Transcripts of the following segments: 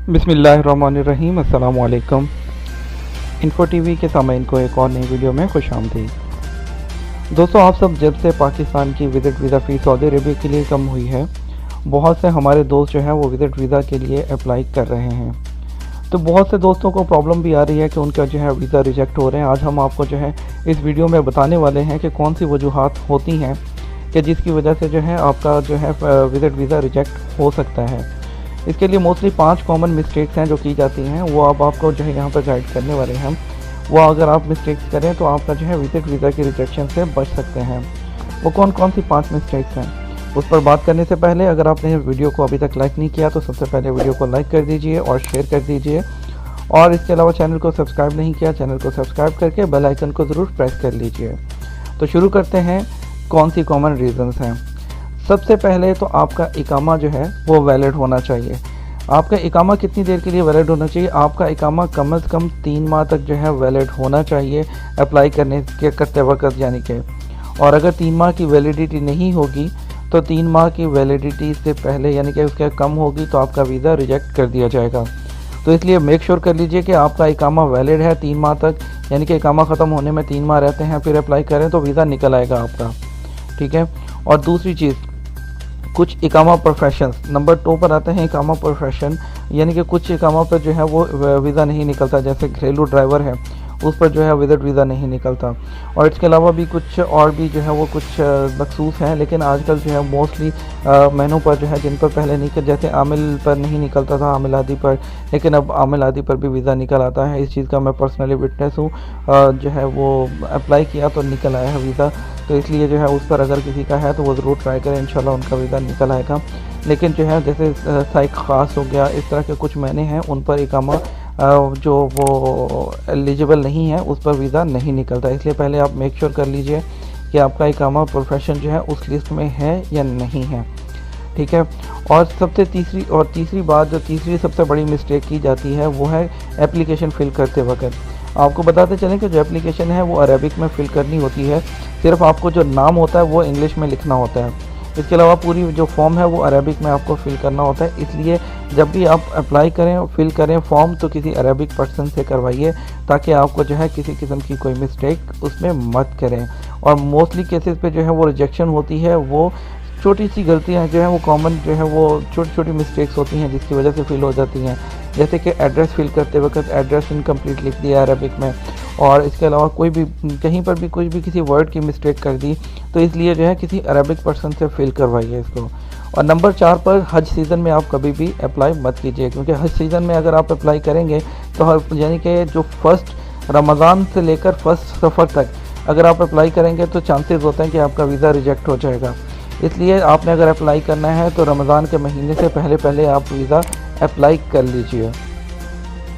बिस्मिल्लाहिर्रहमानिर्रहीम। अस्सलाम वालेकुम। इन्फो टीवी के सामईन को एक और नई वीडियो में खुशामदीद। दोस्तों, आप सब जब से पाकिस्तान की विज़िट वीज़ा फ़ी सऊदी अरबिया के लिए कम हुई है, बहुत से हमारे दोस्त जो हैं वो विज़िट वीज़ा के लिए अप्लाई कर रहे हैं। तो बहुत से दोस्तों को प्रॉब्लम भी आ रही है कि उनका जो है वीज़ा रिजेक्ट हो रहे हैं। आज हम आपको जो है इस वीडियो में बताने वाले हैं कि कौन सी वजूहात होती हैं कि जिसकी वजह से जो है आपका जो है विज़िट वीज़ा रिजेक्ट हो सकता है। इसके लिए मोस्टली 5 कॉमन मिस्टेक्स हैं जो की जाती हैं, वो अब आपको जो है यहाँ पर गाइड करने वाले हैं। वो अगर आप मिस्टेक्स करें तो आपका जो है विज़िट वीज़ा की रिजेक्शन से बच सकते हैं। वो कौन कौन सी 5 मिस्टेक्स हैं, उस पर बात करने से पहले अगर आपने वीडियो को अभी तक लाइक नहीं किया तो सबसे पहले वीडियो को लाइक कर दीजिए और शेयर कर दीजिए, और इसके अलावा चैनल को सब्सक्राइब नहीं किया, चैनल को सब्सक्राइब करके बेल आइकन को ज़रूर प्रेस कर लीजिए। तो शुरू करते हैं, कौन सी कॉमन रीज़न्स हैं। सबसे पहले तो आपका इकामा जो है वो वैलिड होना चाहिए। आपका इकामा कितनी देर के लिए वैलिड होना चाहिए? आपका इकामा कम से कम 3 माह तक जो है वैलिड होना चाहिए अप्लाई करते वक्त, यानी कि। और अगर 3 माह की वैलिडिटी नहीं होगी तो 3 माह की वैलिडिटी से पहले यानी कि उसके कम होगी तो आपका वीज़ा रिजेक्ट कर दिया जाएगा। तो इसलिए मेक श्योर कर लीजिए कि आपका इकामा वैलिड है 3 माह तक, यानी कि इकामा ख़त्म होने में 3 माह रहते हैं, फिर अप्लाई करें तो वीज़ा निकल आएगा आपका, ठीक है। और दूसरी चीज़, कुछ इकामा प्रोफेशन, नंबर 2 पर आते हैं इकामा प्रोफेशन, यानी कि कुछ इकामा पर जो है वो वीज़ा नहीं निकलता, जैसे घरेलू ड्राइवर है उस पर जो है विज़िट वीज़ा नहीं निकलता। और इसके अलावा भी कुछ और भी जो है वो कुछ मखसूस हैं, लेकिन आजकल जो है मोस्टली महीनों पर जो है जिन पर पहले नहीं, जैसे आमिल पर नहीं निकलता था, आमिल आदि पर, लेकिन अब आमिल आदि पर भी वीज़ा निकल आता है। इस चीज़ का मैं पर्सनली विटनेस हूँ। जो है वो अप्लाई किया तो निकल आया है वीज़ा, तो इसलिए जो है उस पर अगर किसी का है तो वो ज़रूर ट्राई करें, इंशाल्लाह उनका वीज़ा निकल आएगा। लेकिन जो है जैसे साइक ख़ास हो गया, इस तरह के कुछ महीने हैं उन पर इकामा जो वो एलिजिबल नहीं है, उस पर वीज़ा नहीं निकलता। इसलिए पहले आप मेक श्योर कर लीजिए कि आपका इकामा प्रोफेशन जो है उस लिस्ट में है या नहीं है, ठीक है। और तीसरी बात, जो तीसरी सबसे बड़ी मिस्टेक की जाती है वो है एप्लीकेशन फ़िल करते वक्त। आपको बताते चलें कि जो एप्लीकेशन है वो अरेबिक में फ़िल करनी होती है, सिर्फ आपको जो नाम होता है वो इंग्लिश में लिखना होता है। इसके अलावा पूरी जो फॉर्म है वो अरेबिक में आपको फ़िल करना होता है। इसलिए जब भी आप अप्लाई करें, फ़िल करें फॉर्म, तो किसी अरेबिक पर्सन से करवाइए, ताकि आपको जो है किसी किस्म की कोई मिस्टेक उसमें मत करें। और मोस्टली केसेस पे जो है वो रिजेक्शन होती है, वो छोटी सी गलतियाँ जो हैं वो कॉमन जो है वो छोटी छोटी मिस्टेक्स होती हैं जिसकी वजह से फ़िल हो जाती हैं। जैसे कि एड्रेस फ़िल करते वक्त एड्रेस इनकम्प्लीट लिख दिया अरेबिक में, और इसके अलावा कोई भी कहीं पर भी कुछ भी किसी वर्ड की मिस्टेक कर दी, तो इसलिए जो है किसी अरेबिक पर्सन से फ़िल करवाइए इसको। और नंबर 4 पर, हज सीज़न में आप कभी भी अप्लाई मत कीजिए, क्योंकि हज सीज़न में अगर आप अप्लाई करेंगे तो यानी कि जो फर्स्ट रमज़ान से लेकर फर्स्ट सफ़र तक अगर आप अप्लाई करेंगे तो चांसेस होते हैं कि आपका वीज़ा रिजेक्ट हो जाएगा। इसलिए आपने अगर अप्लाई करना है तो रमज़ान के महीने से पहले आप वीज़ा अप्लाई कर लीजिए,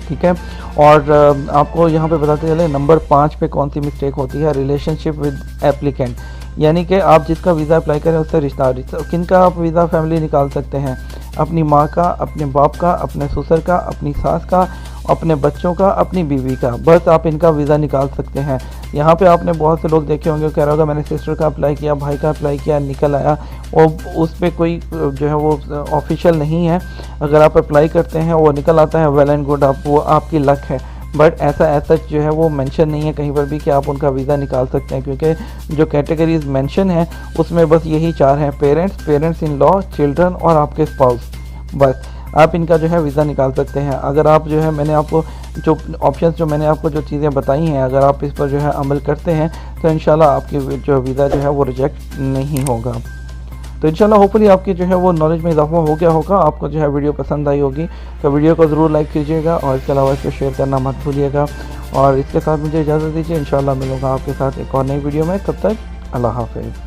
ठीक है। और आपको यहाँ पे बताते चले नंबर 5 पे कौन सी मिस्टेक होती है, रिलेशनशिप विद एप्लीकेंट, यानी कि आप जिसका वीज़ा अप्लाई करें उससे रिश्ता किनका आप वीज़ा फैमिली निकाल सकते हैं, अपनी माँ का, अपने बाप का, अपने ससुर का, अपनी सास का, अपने बच्चों का, अपनी बीवी का, बस आप इनका वीज़ा निकाल सकते हैं। यहाँ पे आपने बहुत से लोग देखे होंगे, कह रहा होगा मैंने सिस्टर का अप्लाई किया, भाई का अप्लाई किया, निकल आया, और उस पर कोई जो है वो ऑफिशियल नहीं है। अगर आप अप्लाई करते हैं वो निकल आता है, वेल एंड गुड, वो आपकी लक है। बट ऐसा जो है वो मेंशन नहीं है कहीं पर भी कि आप उनका वीज़ा निकाल सकते हैं, क्योंकि जो कैटेगरीज मेंशन है उसमें बस यही 4 हैं, पेरेंट्स इन लॉ, चिल्ड्रन और आपके स्पाउस, बस आप इनका जो है वीज़ा निकाल सकते हैं। अगर आप जो है मैंने आपको जो ऑप्शंस जो मैंने आपको जो चीज़ें बताई हैं, अगर आप इस पर जो है अमल करते हैं तो इंशाल्लाह आपकी जो वीज़ा जो है वो रिजेक्ट नहीं होगा। तो इंशाल्लाह होपफुली आपकी जो है वो नॉलेज में इजाफा हो गया होगा, आपको जो है वीडियो पसंद आई होगी, तो वीडियो को ज़रूर लाइक कीजिएगा और इसके अलावा इसको शेयर करना मत भूलिएगा। और इसके साथ मुझे इजाज़त दीजिए, इंशाल्लाह मिलूँगा आपके साथ एक और नई वीडियो में। तब तक अल्लाह हाफ़िज़।